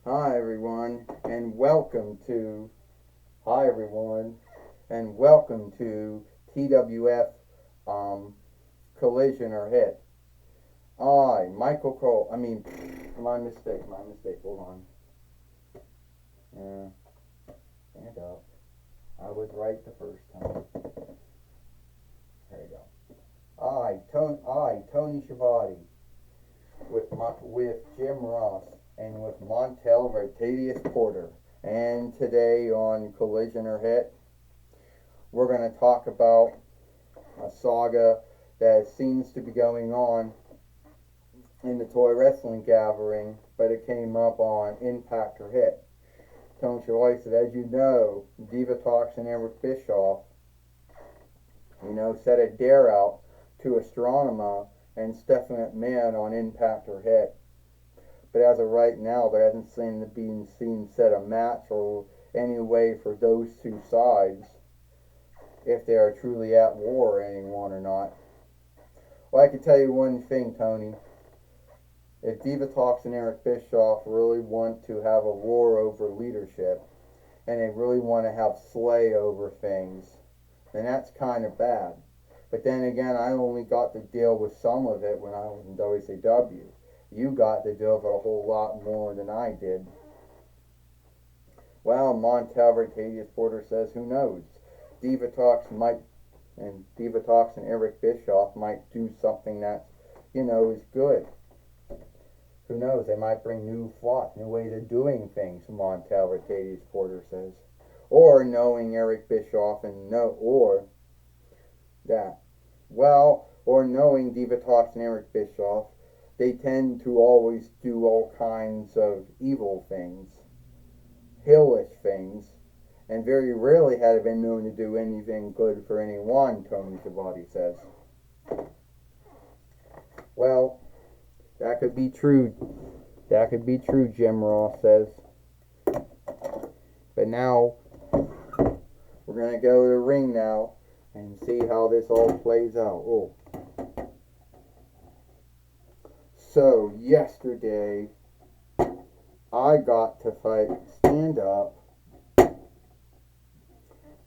Hi everyone, and welcome to Hi everyone, and welcome to TWF um, Collision or Hit. Michael Cole. My mistake. My mistake. Hold on. Stand up. I was right the first time. There you go. Tony Schiavone, with Jim Ross, and with Montel Rotadius Porter. And today on Collision or Hit, we're going to talk about a saga that seems to be going on in the toy wrestling gathering, but it came up on Impact or Hit. Tony Schiavone said, as you know, Divatox and Eric Bischoff, set a dare out to Astronema and Stephanie McMahon on Impact or Hit. But as of right now, there hasn't seemed to be set a match or any way for those two sides, if they are truly at war or anyone or not. Well, I can tell you one thing, Tony. If Divatox and Eric Bischoff really want to have a war over leadership, and they really want to have sway over things, then that's kind of bad. But then again, I only got to deal with some of it when I was in WCW. You got to deal with a whole lot more than I did. Well, Montel Rotadius Porter says, who knows? Divatox and Eric Bischoff might do something that, is good. Who knows? They might bring new thought, new ways of doing things, Montel Rotadius Porter says. Or knowing Eric Bischoff or knowing Divatox and Eric Bischoff, they tend to always do all kinds of evil things, hellish things, and very rarely have been known to do anything good for anyone, Tony Schiavone says. Well, that could be true. That could be true, Jim Ross says. But now, we're going to go to the ring now and see how this all plays out. Oh. So, yesterday, I got to fight, stand up,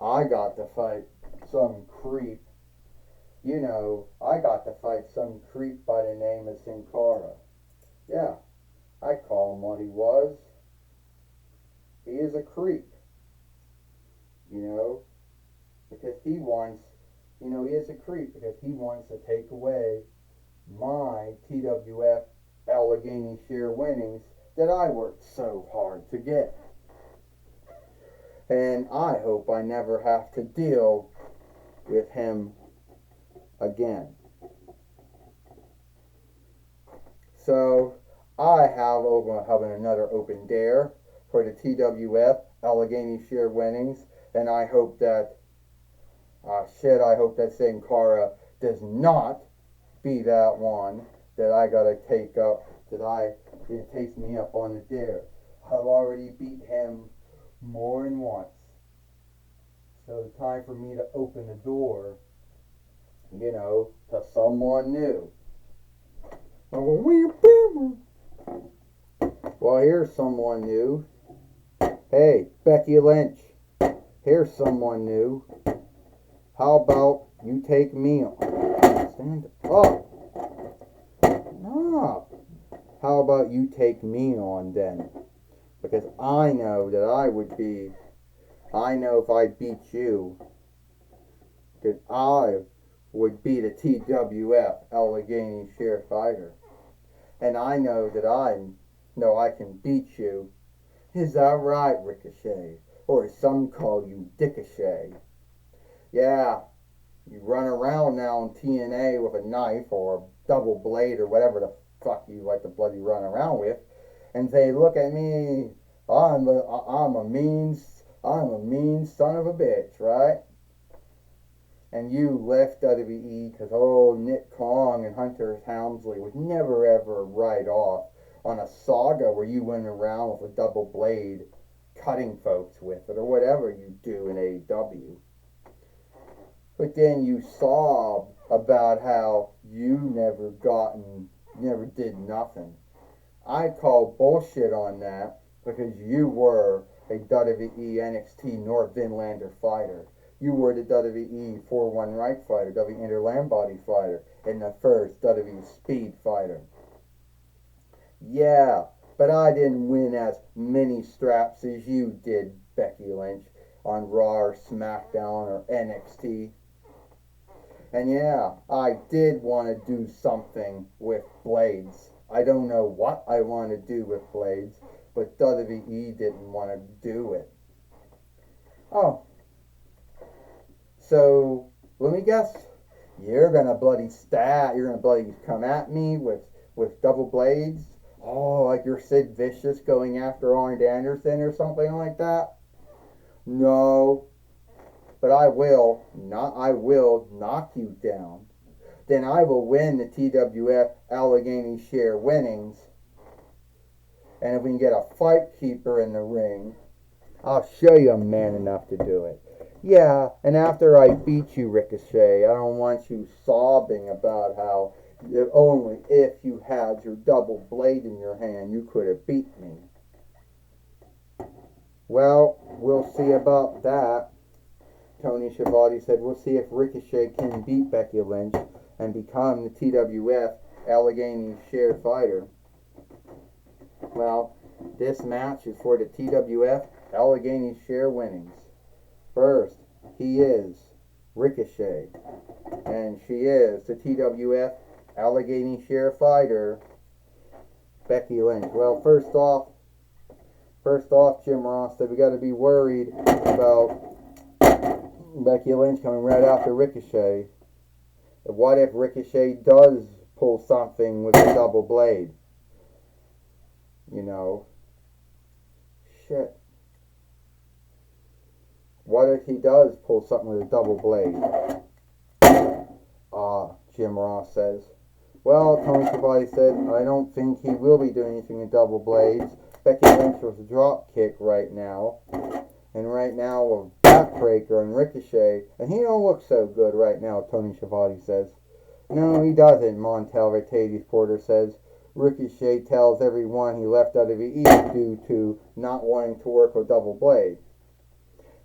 I got to fight some creep. I got to fight some creep by the name of Sin Cara. Yeah, I call him what he was. He is a creep. Because he wants, he is a creep because he wants to take away my TWF Allegheny share winnings that I worked so hard to get. And I hope I never have to deal with him again. So I have another open dare for the TWF Allegheny share winnings, and I hope that Sin Cara does not be that one that I gotta take up. It takes me up on the dare. I've already beat him more than once. So it's time for me to open the door, to someone new. Well, here's someone new. Hey, Becky Lynch. Here's someone new. How about you take me on? Stand up. No. How about you take me on then? Because I know if I beat you, that I would be the TWF Allegheny share fighter. And I know that I can beat you. Is that right, Ricochet? Or as some call you, Dickochet? Yeah, you run around now in TNA with a knife or a double blade or whatever the fuck you like to bloody run around with, and say, look at me, I'm a mean son of a bitch, right? And you left WWE because Nick Kong and Hunter Helmsley would never ever write off on a saga where you went around with a double blade cutting folks with it or whatever you do in AEW. But then you sob about how you never did nothing. I call bullshit on that because you were a WWE NXT North Vinlander fighter. You were the WWE 4-1 Right fighter, WWE Interland Body fighter, and the first WWE Speed fighter. Yeah, but I didn't win as many straps as you did, Becky Lynch, on Raw or SmackDown or NXT. And yeah, I did want to do something with blades. I don't know what I want to do with blades, but WWE didn't want to do it. Oh, so let me guess. You're gonna bloody You're gonna bloody come at me with double blades. Oh, like you're Sid Vicious going after Arn Anderson or something like that. No, but I will not. I will knock you down. Then I will win the TWF Allegheny share winnings. And if we can get a fight keeper in the ring, I'll show you I'm man enough to do it. Yeah, and after I beat you, Ricochet, I don't want you sobbing about how if only if you had your double blade in your hand, you could have beat me. Well, we'll see about that. Tony Schiavone said, we'll see if Ricochet can beat Becky Lynch and become the TWF Allegheny share fighter. Well, this match is for the TWF Allegheny share winnings. First, he is Ricochet, and she is the TWF Allegheny share fighter, Becky Lynch. Well, first off, Jim Ross said we got to be worried about Becky Lynch coming right after Ricochet. What if Ricochet does pull something with a double blade? You know, shit. What if he does pull something with a double blade? Jim Ross says. Well, Tony Schiavone said, I don't think he will be doing anything with double blades. Becky Lynch was a drop kick right now. And right now, a backbreaker and Ricochet. And he don't look so good right now, Tony Schiavone says. No, he doesn't, Montel Mercedes Porter says. Ricochet tells everyone he left WWE due to not wanting to work a double blade.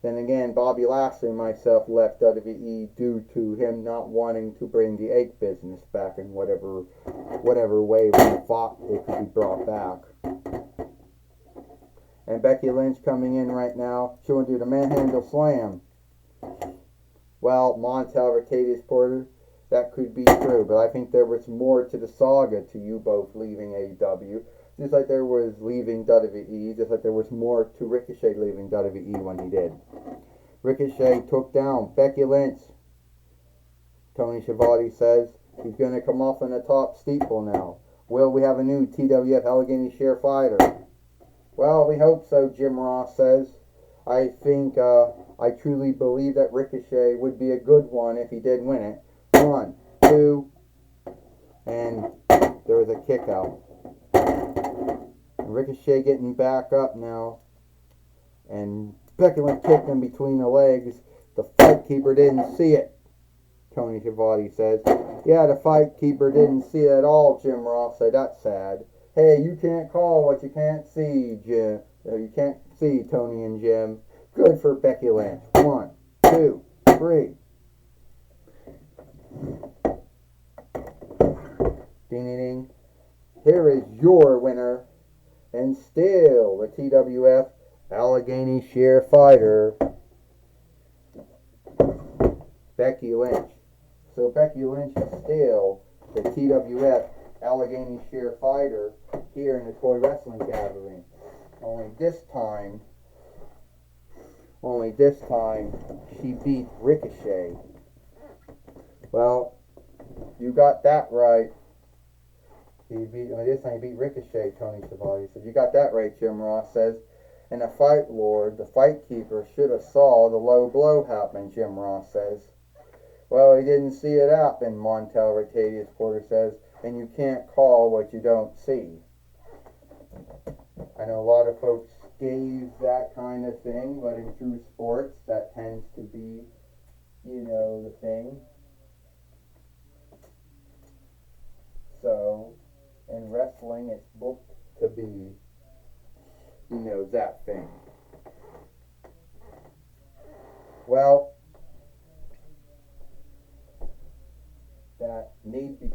Then again, Bobby Lashley and myself left WWE due to him not wanting to bring the egg business back in whatever way we thought it could be brought back. And Becky Lynch coming in right now, she want to do the manhandle slam. Well, Montel Mercedes Porter, that could be true, but I think there was more to the saga to you both leaving AEW. Just like there was leaving WWE, just like there was more to Ricochet leaving WWE when he did. Ricochet took down Becky Lynch. Tony Schiavone says he's going to come off in the top steeple now. Will we have a new TWF Allegheny share fighter? Well, we hope so, Jim Ross says. I think, I truly believe that Ricochet would be a good one if he did win it. 1, 2, and there was a kick out. Ricochet getting back up now, and Becky Lynch kicked him between the legs. The fight keeper didn't see it, Tony Schiavone says. Yeah, the fight keeper didn't see it at all, Jim Ross said. That's sad. Hey, you can't call what you can't see, Jim. You can't see, Tony and Jim. Good for Becky Lynch. 1, 2, 3. Ding, ding, ding. Here is your winner, and still the TWF Allegheny share fighter, Becky Lynch. So Becky Lynch is still the TWF Allegheny share fighter here in the Toy Wrestling Gathering. Only this time she beat Ricochet. Well, you got that right. This time he beat Ricochet, Tony Schiavone said. You got that right, Jim Ross says. And the fight lord, the fight keeper, should have saw the low blow happen, Jim Ross says. Well, he didn't see it happen, Montel Mercedes Porter says. And you can't call what you don't see. I know a lot of folks gaze that kind of thing, but in true sports, that tends to be, the thing. So, in wrestling, it's booked to be You know that thing. Well, that need be.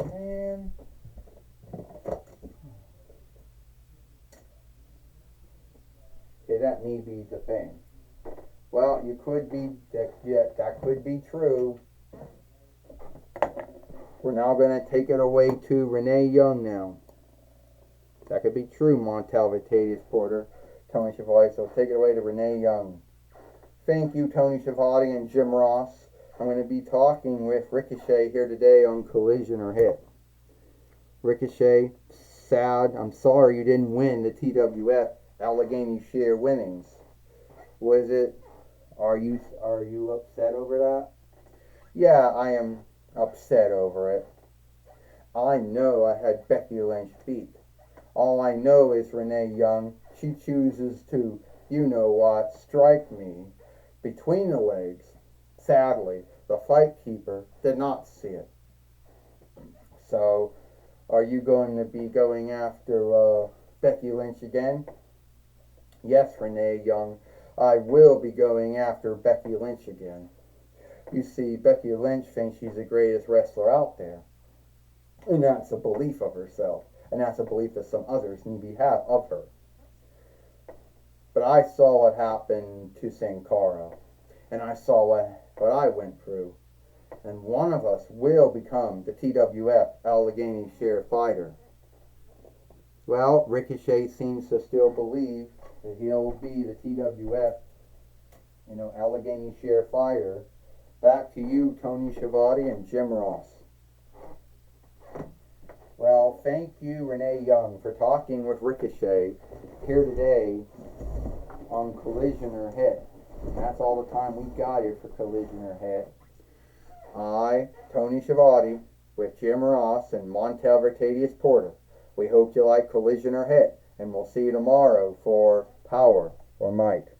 Man. Okay, that need be the thing. Well, you could be that could be true. We're now going to take it away to Renee Young now. That could be true, Montel Vitatius Porter, Tony Schiavone. So take it away to Renee Young. Thank you, Tony Schiavone and Jim Ross. I'm going to be talking with Ricochet here today on Collision or Hit. Ricochet, sad. I'm sorry you didn't win the TWF Allegheny Share winnings. Was it? Are you upset over that? Yeah, I am upset over it. I know I had Becky Lynch beat. All I know is Renee Young, she chooses to, you know what, strike me between the legs. Sadly, the fight keeper did not see it. So, are you going to be going after Becky Lynch again? Yes, Renee Young, I will be going after Becky Lynch again. You see, Becky Lynch thinks she's the greatest wrestler out there. And that's a belief of herself. And that's a belief that some others need to have of her. But I saw what happened to Sin Cara. And I saw what I went through. And one of us will become the TWF Allegheny Share fighter. Well, Ricochet seems to still believe that he'll be the TWF, Allegheny Share fighter. Back to you, Tony Schiavone and Jim Ross. Well, thank you, Renee Young, for talking with Ricochet here today on Collision or Hit. And that's all the time we got here for Collision or Hit. I, Tony Schiavone, with Jim Ross and Montel Vitatius Porter. We hope you like Collision or Hit, and we'll see you tomorrow for Power or Might.